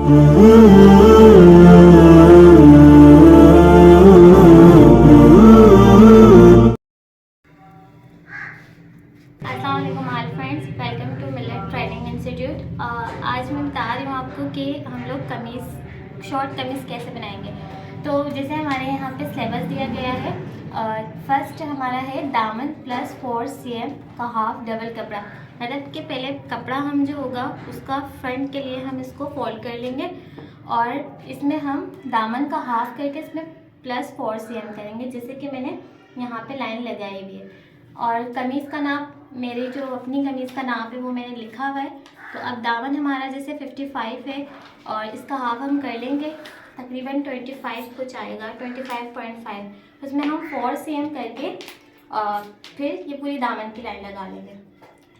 अस्सलामुअलैकुम all friends, welcome to millet training institute. आज मैं बता रही हूँ आपको कि हम लोग कमीज़, शॉर्ट कमीज़ कैसे बनाएंगे। तो जैसे हमारे यहाँ पे सिलेबस दिया गया है, फर्स्ट हमारा है दामन प्लस 4 cm का हाफ डबल कपड़ा। मतलब कि पहले कपड़ा हम जो होगा उसका फ्रंट के लिए हम इसको फोल्ड कर लेंगे और इसमें हम दामन का हाफ करके इसमें प्लस 4 cm करेंगे, जैसे कि मैंने यहाँ पे लाइन लगाई हुई है। और कमीज़ का नाप, मेरी जो अपनी कमीज़ का नाप है वो मैंने लिखा हुआ है। तो अब दामन हमारा जैसे 55 है और इसका हाफ हम कर लेंगे तकरीबन 25 कुछ आएगा, 25.5। उसमें हम 4 cm करके फिर ये पूरी दामन की लाइन लगा लेंगे।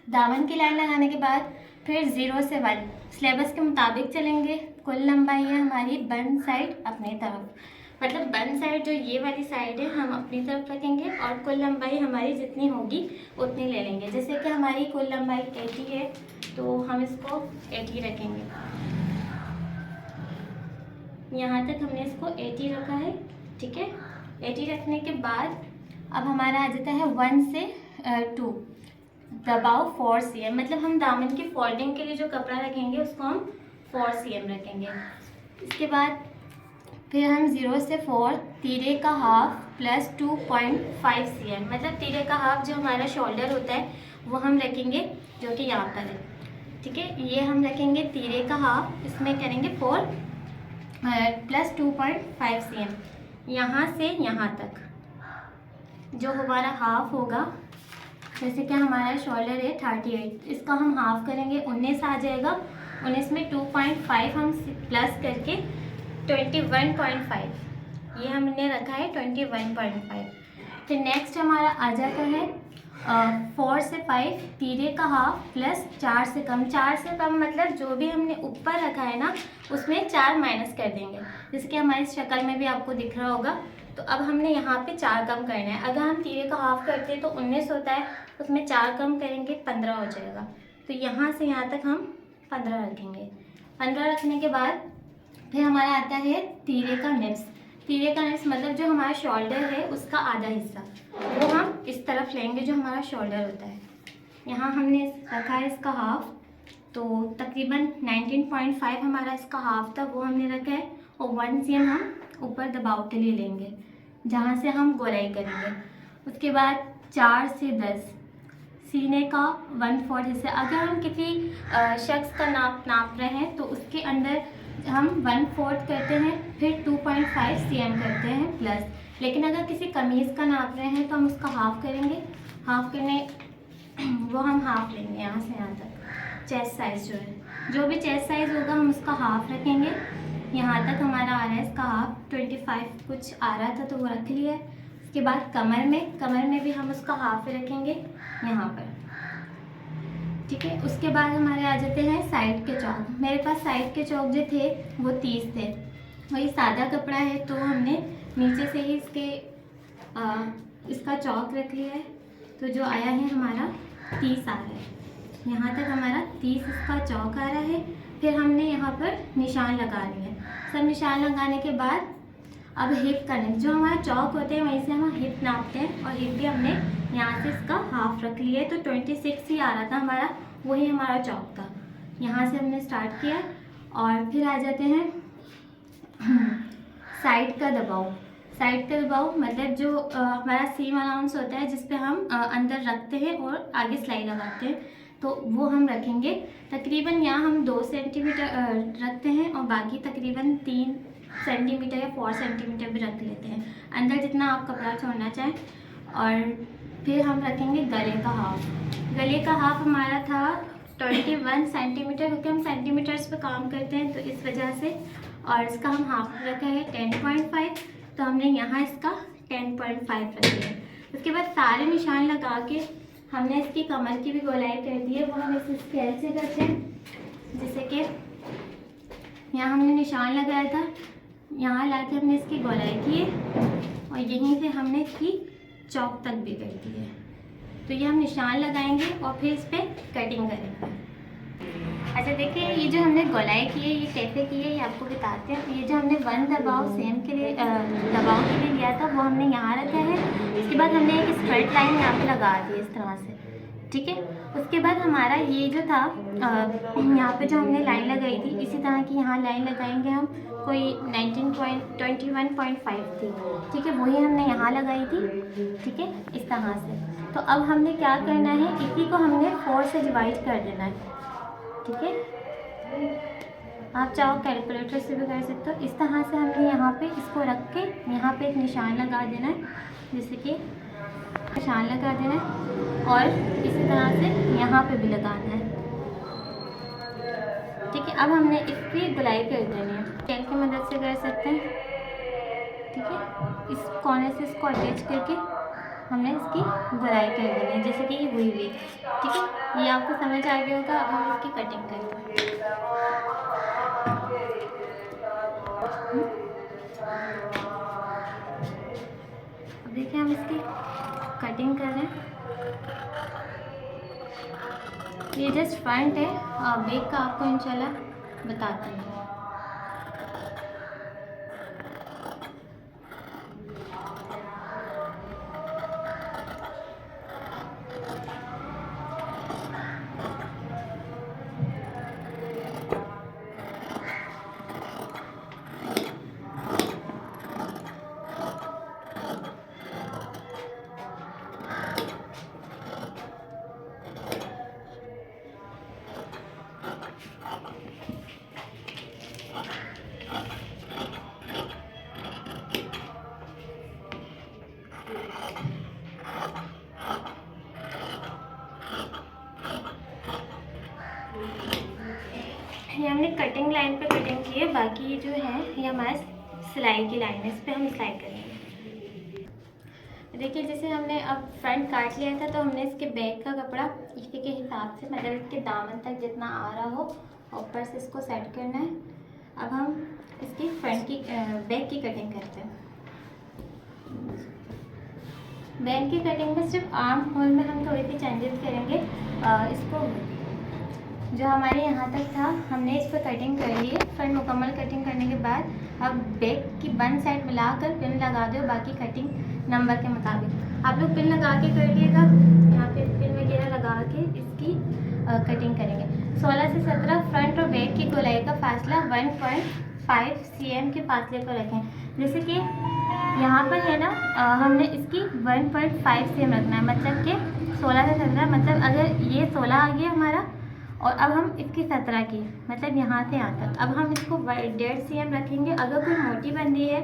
दामन की लाइन लगाने के बाद फिर 0 से 1 सिलेबस के मुताबिक चलेंगे। कुल लंबाई है हमारी बन साइड अपनी तरफ, मतलब बन साइड जो ये वाली साइड है हम अपनी तरफ रखेंगे और कुल लंबाई हमारी जितनी होगी उतनी ले लेंगे। जैसे कि हमारी कुल लंबाई 80 है तो हम इसको 80 रखेंगे। यहाँ तक हमने इसको 80 रखा है, ठीक है। 80 रखने के बाद अब हमारा आ जाता है 1 से 2 दबाव 4 cm, मतलब हम दामन की फोल्डिंग के लिए जो कपड़ा रखेंगे उसको हम 4 cm रखेंगे। इसके बाद फिर हम 0 से 4 तीरे का हाफ प्लस 2.5 cm, मतलब तीरे का हाफ जो हमारा शोल्डर होता है वो हम रखेंगे, जो कि यहाँ पर है, ठीक है। ये हम रखेंगे तीरे का हाफ, इसमें करेंगे 4 प्लस 2.5 cm। यहाँ से यहाँ तक जो हमारा हाफ होगा, जैसे कि हमारा शोल्डर है 38, इसका हम हाफ करेंगे 19 आ जाएगा। 19 में 2.5 हम प्लस करके 21.5, ये हमने रखा है 21.5। फिर नेक्स्ट हमारा आ जाता है 4 से 5 तीरे का हाफ प्लस 4 से कम। 4 से कम मतलब जो भी हमने ऊपर रखा है ना उसमें 4 माइनस कर देंगे, जैसे कि हमारी शक्ल में भी आपको दिख रहा होगा। तो अब हमने यहाँ पे 4 कम करना है। अगर हम तीरे का हाफ करते हैं तो 19 होता है, उसमें 4 कम करेंगे 15 हो जाएगा। तो यहाँ से यहाँ तक हम 15 रखेंगे। 15 रखने के बाद फिर हमारा आता है तीरे का निप्स। तीरे का निप्स मतलब जो हमारा शोल्डर है उसका आधा हिस्सा, वो हम इस तरफ लेंगे जो हमारा शोल्डर होता है। यहाँ हमने रखा है इसका हाफ, तो तकरीबन 19.5 हमारा इसका हाफ था, वो हमने रखा है। और 1 cm हम ऊपर दबाव के लिए लेंगे जहाँ से हम गोलाई करेंगे। उसके बाद 4 से 10 सीने का 1/4 हिस्सा। अगर हम किसी शख्स का नाप रहे हैं तो उसके अंदर हम 1/4 करते हैं, फिर 2.5 cm करते हैं प्लस। लेकिन अगर किसी कमीज़ का नाप रहे हैं तो हम उसका हाफ करेंगे। हाफ करने वो हम हाफ लेंगे यहाँ से यहाँ तक। चेस्ट साइज़ जो है, जो भी चेस्ट साइज़ होगा हम उसका हाफ रखेंगे। यहाँ तक हमारा आ रहा है इसका हाफ, 25 कुछ आ रहा था तो वो रख लिया है। उसके बाद कमर में भी हम उसका हाफ रखेंगे यहाँ पर, ठीक है। उसके बाद हमारे आ जाते हैं साइड के चौक। मेरे पास साइड के चौक जो थे वो 30 थे, वही सादा कपड़ा है तो हमने नीचे से ही इसका चौक रख लिया है। तो जो आया है हमारा 30 आ रहा है, यहाँ तक हमारा 30 इसका चौक आ रहा है। फिर हमने यहाँ पर निशान लगा लिए। सब निशान लगाने के बाद अब हिप का जो हमारा चौक होते हैं वहीं से हम हिप नापते हैं, और हिप भी हमने यहाँ से इसका हाफ रख लिया है। तो 26 ही आ रहा था हमारा, वही हमारा चौक था। यहाँ से हमने स्टार्ट किया और फिर आ जाते हैं साइड का दबाव। साइड का दबाव मतलब जो हमारा सीम अलाउंस होता है जिस पे हम अंदर रखते हैं और आगे सिलाई लगाते हैं, तो वो हम रखेंगे। तकरीबन यहाँ हम 2 सेंटीमीटर रखते हैं और बाकी तकरीबन 3 सेंटीमीटर या 4 सेंटीमीटर भी रख लेते हैं, अंदर जितना आप कपड़ा छोड़ना चाहें। और फिर हम रखेंगे गले का हाफ। गले का हाफ हमारा था 21 सेंटीमीटर, क्योंकि हम सेंटीमीटर्स पे काम करते हैं तो इस वजह से। और इसका हम हाफ रखा है 10.5, तो हमने यहाँ इसका 10.5 रख लिया। उसके बाद सारे निशान लगा के हमने इसकी कमर की भी गोलाई कर दी है, वो हम इस स्केल से करते हैं। जैसे कि यहाँ हमने निशान लगाया था, यहाँ ला के हमने इसकी गोलाई की है और यहीं से हमने इसकी चौक तक भी कर दी है। तो ये हम निशान लगाएंगे और फिर इस पर कटिंग करेंगे। अच्छा देखिए, ये जो हमने गोलाई की है ये कैसे की है ये आपको बताते हैं। ये जो हमने 1 दबाव सेम के लिए दबाव के लिए लिया था वो हमने यहाँ रखा है। इसके बाद हमने एक स्ट्रेट लाइन यहाँ पे लगा दी इस तरह से, ठीक है। उसके बाद हमारा ये जो था यहाँ पे जो हमने लाइन लगाई थी, इसी तरह की यहाँ लाइन लगाएंगे हम, कोई 21.5 थी, ठीक है, वही हमने यहाँ लगाई थी, ठीक है, इस तरह से। तो अब हमने क्या करना है, इसी को हमने 4 से डिवाइड कर देना है, ठीक है। आप चाहो कैलकुलेटर से भी कर सकते हो। इस तरह से हमने यहाँ पे इसको रख के यहाँ पे एक निशान लगा देना है, जैसे कि निशान लगा देना है, और इसी तरह से यहाँ पे भी लगाना है, ठीक है। अब हमने इसकी गुलाई कर देनी है, स्केल की मदद से कर सकते हैं, ठीक है। इस कोने से इसको अटैच करके हमने इसकी गुलाई कर देनी है, जैसे कि ये हुई हुई, ठीक है। ये आपको समझ आ गया होगा। अब हम इसकी कटिंग करते हैं। अब देखिए हम इसकी कटिंग कर रहे हैं। ये जस्ट फ्रंट है, बैक का आपको इंशाल्लाह बताते हैं। ये हमने कटिंग लाइन पे कटिंग की है, बाकी ये जो है ये हमारा सिलाई की लाइन है, इस पर हम सिलाई करेंगे। देखिए जैसे हमने अब फ्रंट काट लिया था, तो हमने इसके बैक का कपड़ा इसी के हिसाब से, मतलब इसके दामन तक जितना आ रहा हो ऊपर से इसको सेट करना है। अब हम इसकी फ्रंट की बैक की कटिंग करते हैं। बैक की कटिंग में सिर्फ आर्म होल में हम थोड़ी सी चेंजेस करेंगे। इसको जो हमारे यहाँ तक था हमने इस पर कटिंग कर ली है। फ्रंट मुकम्मल कटिंग करने के बाद अब बैक की वन साइड मिलाकर पिन लगा दो, बाकी कटिंग नंबर के मुताबिक आप लोग पिन लगा के कर लिएगा। यहाँ पे पिन वगैरह लगा के इसकी कटिंग करेंगे। 16 से 17 फ्रंट और बैक की गोलाई का फासला 1.5 cm के फासले पर रखें। जैसे कि यहाँ पर है ना, हमने इसकी 1.5 cm रखना है, मतलब कि 16 से 17, मतलब अगर ये 16 आ गया हमारा, और अब हम इसकी 17 की, मतलब यहाँ से यहाँ तक, अब हम इसको 1.5 cm रखेंगे। अगर कोई मोटी बंदी है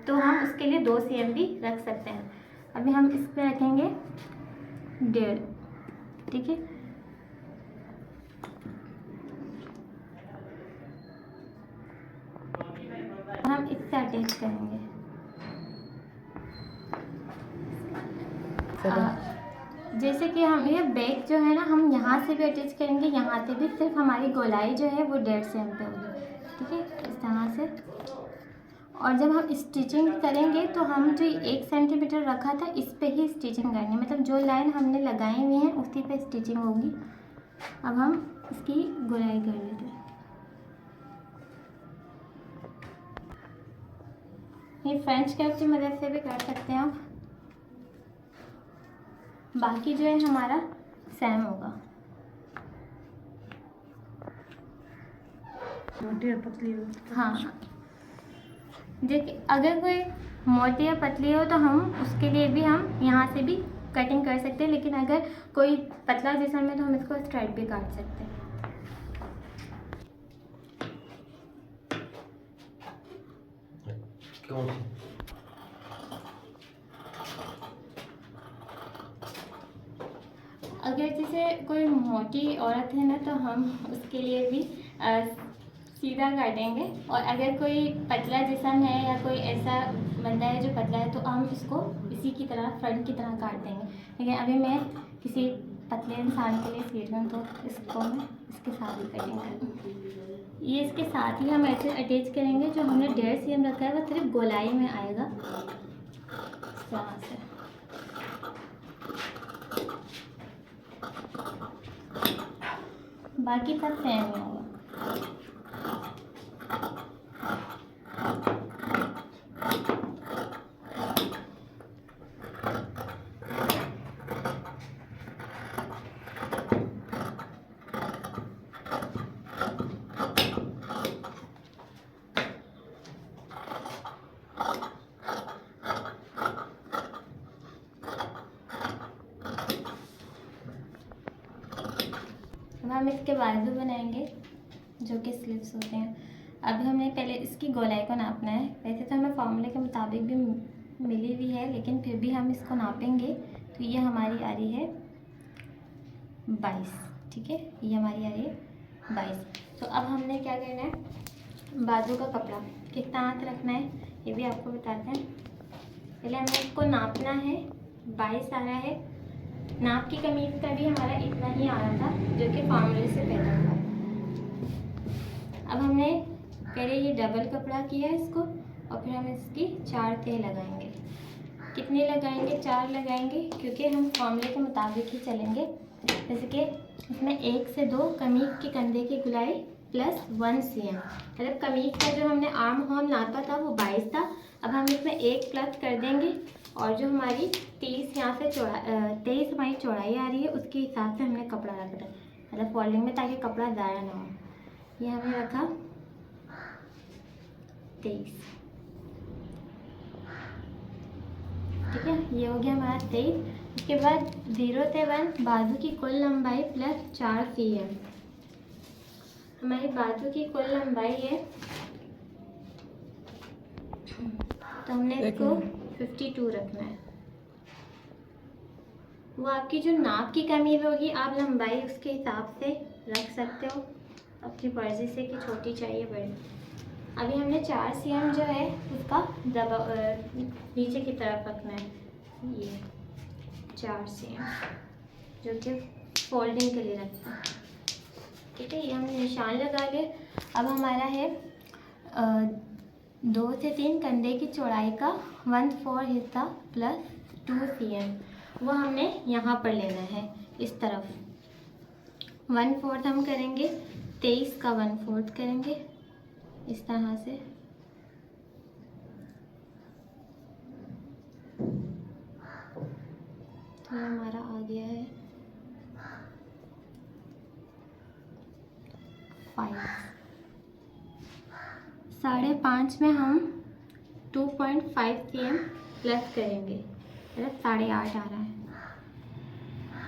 तो हम उसके लिए 2 cm भी रख सकते हैं। अभी हम इस पर रखेंगे 1.5, ठीक है। हम इससे अटैच करेंगे। जैसे कि हम ये बैक जो है ना, हम यहाँ से भी अटैच करेंगे, यहाँ से भी, सिर्फ हमारी गोलाई जो है वो 1.5 cm पे होगी, ठीक है, इस तरह से। और जब हम स्टिचिंग करेंगे तो हम जो 1 सेंटीमीटर रखा था इस पे ही स्टिचिंग करनी है, मतलब जो लाइन हमने लगाई हुई है उसी पे स्टिचिंग होगी। अब हम इसकी गोलाई कर लेते हैं। ये फ्रेंच कर्व की मदद से भी कर सकते हैं आप, बाकी जो है हमारा सेम होगा। मोटी या पतली हो? हाँ, देखिए अगर कोई मोटी या पतली हो तो हम उसके लिए भी हम यहाँ से भी कटिंग कर सकते हैं, लेकिन अगर कोई पतला जिस्म है तो हम इसको स्ट्राइट भी काट सकते हैं। कौन सी? अगर जैसे कोई मोटी औरत है ना, तो हम उसके लिए भी सीधा काटेंगे, और अगर कोई पतला जिस्म है या कोई ऐसा बंदा है जो पतला है तो हम इसको इसी की तरह फ्रंट की तरह काट देंगे। लेकिन अभी मैं किसी पतले इंसान के लिए सीख रहा हूँ, तो इसको मैं इसके साथ ही कटिंग करूँगी। ये इसके साथ ही हम ऐसे अटैच करेंगे। जो हमने 1.5 cm रखा है वो सिर्फ गोलाई में आएगा, इस तरह से। बाकी सब सेम ही होगा। हम इसके बाजू बनाएंगे जो कि स्लीव्स होते हैं। अब हमें पहले इसकी गोलाई को नापना है। वैसे तो हमें फॉर्मूले के मुताबिक भी मिली हुई है, लेकिन फिर भी हम इसको नापेंगे। तो ये हमारी आ रही है 22, ठीक है, ये हमारी आ रही है 22। तो अब हमने क्या करना है, बाजू का कपड़ा कितना हाथ रखना है ये भी आपको बताते हैं। पहले हमें इसको नापना है, 22 आ रहा है। नाप की कमीज का भी हमारा इतना ही आ रहा था जो कि फॉर्मूले से पहले हुआ। अब हमने पहले ये डबल कपड़ा किया इसको, और फिर हम इसकी 4 तह लगाएंगे। कितने लगाएंगे, 4 लगाएंगे, क्योंकि हम फॉर्मूले के मुताबिक ही चलेंगे। जैसे कि इसमें 1 से 2 कमीज के कंधे की गुलाई प्लस 1 cm, मतलब कमीज का जो हमने आर्म होल नापा था वो 22 था। अब हम इसमें 1 प्लस कर देंगे, और जो हमारी 30 यहाँ से 23 हमारी चौड़ाई आ रही है उसके हिसाब से हमने कपड़ा रखा था, मतलब फोल्डिंग में, ताकि कपड़ा ज़ाया ना हो। ये हमने रखा 23, ठीक है, ये हो गया हमारा 23। उसके बाद 0 से 1 बाजू की कुल लंबाई प्लस 4 cm। हमारी बाजू की कुल लंबाई है, तो हमने इसको 52 रखना है। वो आपकी जो नाप की कमीज होगी, आप लंबाई उसके हिसाब से रख सकते हो अपनी मर्जी से कि छोटी चाहिए बड़ी। अभी हमने 4 cm जो है उसका नीचे की तरफ रखना है, ये 4 cm जो कि फोल्डिंग के लिए रखते हैं, ठीक है। ये हमने निशान लगा लिए। अब हमारा है 2 से 3 कंधे की चौड़ाई का 1/4 हिस्सा प्लस 2 cm, वो हमने यहाँ पर लेना है इस तरफ। 1/4 हम करेंगे, 23 का 1/4 करेंगे इस तरह से। तो हमारा आ गया है 5। 5.5 में हम 2.5 cm प्लस करेंगे, मतलब 8.5 आ रहा है।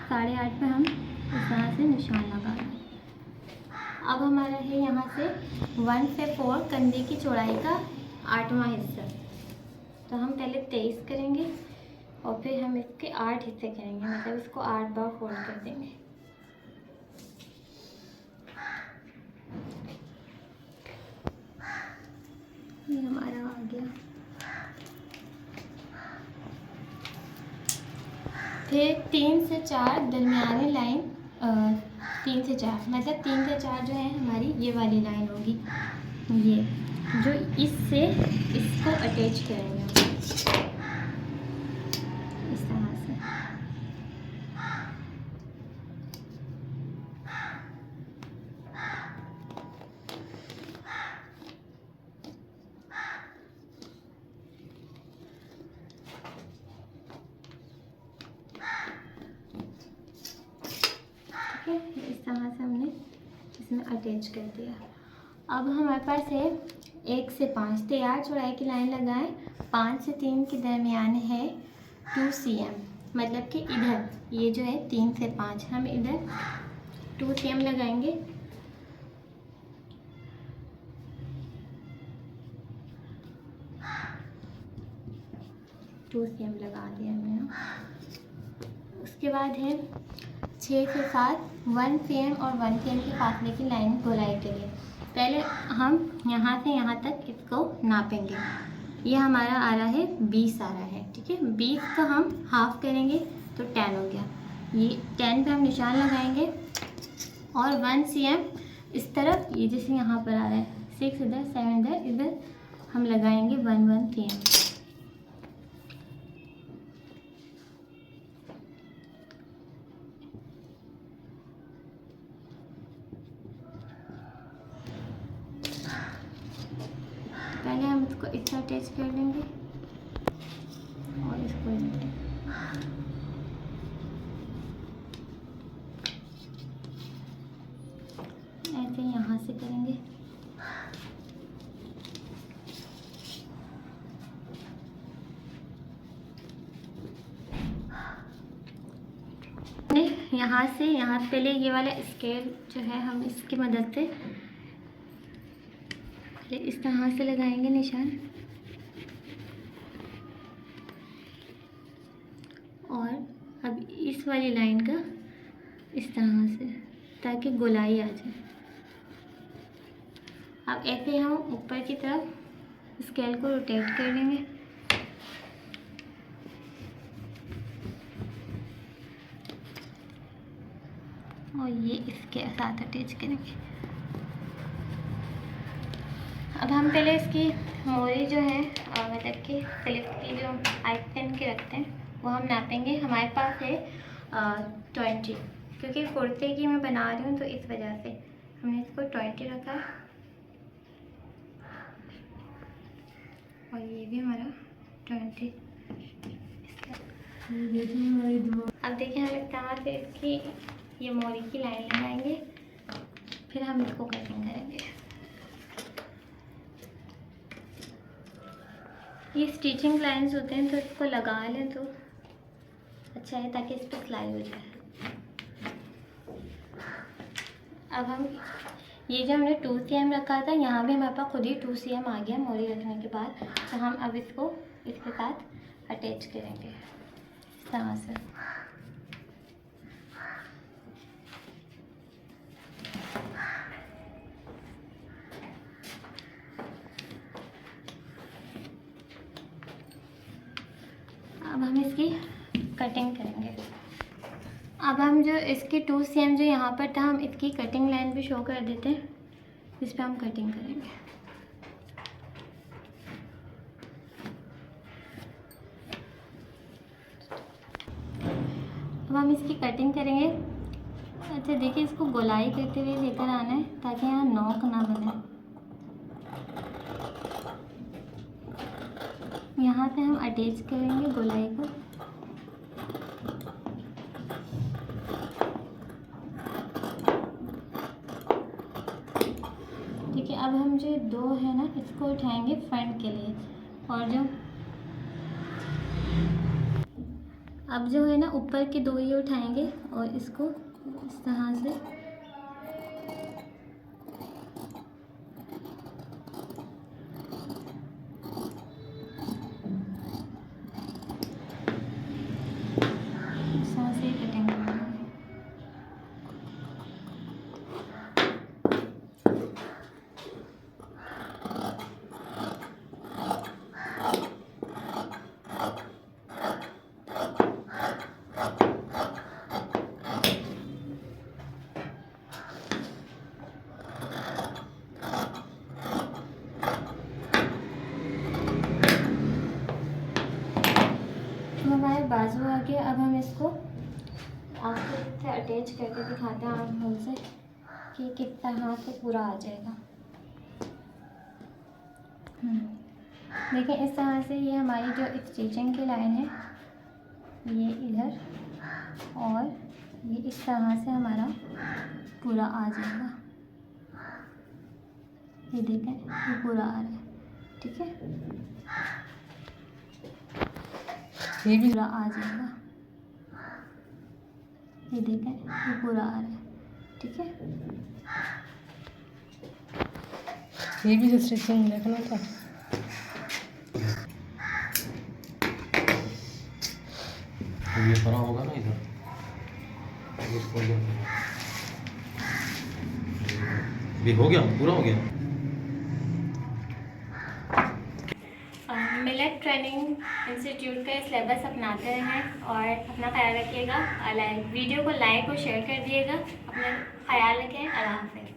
8.5 में हम इस तरह से निशान लगा रहे हैं। अब हमारा है यहाँ से 1 से 4 कंधे की चौड़ाई का 8वां हिस्सा। तो हम पहले 23 करेंगे और फिर हम इसके 8 हिस्से करेंगे, मतलब इसको 8 बार फोल्ड कर देंगे। ये हमारा आ गया। फिर 3 से 4 दरमियानी लाइन, 3 से 4 मतलब 3 से 4 जो है हमारी ये वाली लाइन होगी, ये जो इससे इसको अटैच करेंगे इस तरह से। इस तरह से हमने इसमें अटैच कर दिया। अब हमारे पास है 1 से 5 तैयार चौड़ाई की लाइन लगाएं। 5 से 3 के दरमियान है 2 cm, मतलब कि इधर ये जो है 3 से 5 हम इधर 2 cm लगाएंगे। लगा दिया हमने। उसके बाद है 6 से 7 1 cm और 1 cm के फासले की लाइन गोलाई के लिए। पहले हम यहाँ से यहाँ तक इसको नापेंगे। ये हमारा आ रहा है 20 आ रहा है, ठीक है। 20 का हम हाफ करेंगे तो 10 हो गया। ये 10 पे हम निशान लगाएंगे और 1 cm इस तरफ, ये जैसे यहाँ पर आ रहा है 6 इधर 7 इधर, इधर हम लगाएंगे 1 cm। पहले हम इसको इस तरह अटैच कर लेंगे और इसको ऐसे यहाँ से करेंगे। यहाँ से यहाँ पहले ये वाला स्केल जो है हम इसकी मदद से पहले इस तरह से लगाएंगे निशान, और अब इस वाली लाइन का इस तरह से, ताकि गोलाई आ जाए। अब ऐसे हम ऊपर की तरफ स्केल को रोटेट कर लेंगे। और ये इसके साथ अटैच करेंगे। अब हम पहले इसकी मोरी जो है मतलब कि क्लिप की जो आइस पेन के रखते हैं वो हम नापेंगे। हमारे पास है 20, क्योंकि कुर्ते की मैं बना रही हूँ तो इस वजह से हमने इसको 20 रखा है। और ये भी हमारा 20। अब देखिए हम इस तरह से इसकी ये मोरी की लाइन लगाएंगे, फिर हम इसको कटिंग करेंगे। ये स्टिचिंग लाइंस होते हैं तो इसको लगा लें तो अच्छा है, ताकि इस पर सिलाई हो जाए। अब हम ये जो हमने 2 cm रखा था, यहाँ भी हमारे पास खुद ही 2 cm आ गया मोरी रखने के बाद। तो हम अब इसको इसके साथ अटैच करेंगे इस तरह से। अब हम इसकी कटिंग करेंगे। अब हम जो इसकी 2 cm जो यहाँ पर था, हम इसकी कटिंग लाइन भी शो कर देते हैं, इस पर हम कटिंग करेंगे। अब हम इसकी कटिंग करेंगे। अच्छा देखिए, इसको गोलाई करते हुए लेकर आना है ताकि यहाँ नॉक ना बने। यहाँ से हम अटैच करेंगे गोलाई को। ठीक है, अब हम जो 2 है ना, इसको उठाएंगे फ्रंट के लिए, और जो अब जो है ना ऊपर के 2 ये उठाएंगे और इसको इस तरह से कटिंग करेंगे। हमारे बाजू आ गया। अब हम इसको आपको अटैच करके दिखाते हैं आर्म होल से कि किस तरह से पूरा आ जाएगा। देखिए इस तरह से ये हमारी जो स्टिचिंग की लाइन है ये इधर, और ये इस तरह से हमारा पूरा आ जाएगा। ये देखें, ये पूरा आ रहा है। ठीक है, ये भी पूरा आ जाएगा। ये देखें, ये पूरा आ रहा है। ठीक है, ये भी तो स्टिचिंग देखना था। ये भरा होगा ना इधर, भी हो गया, पूरा हो गया। मिलेट ट्रेनिंग इंस्टीट्यूट का सिलेबस अपनाते रहें और अपना ख्याल रखिएगा। वीडियो को लाइक और शेयर कर दिएगा। अपना ख्याल रखें। अल्लाह हाफ़िज़।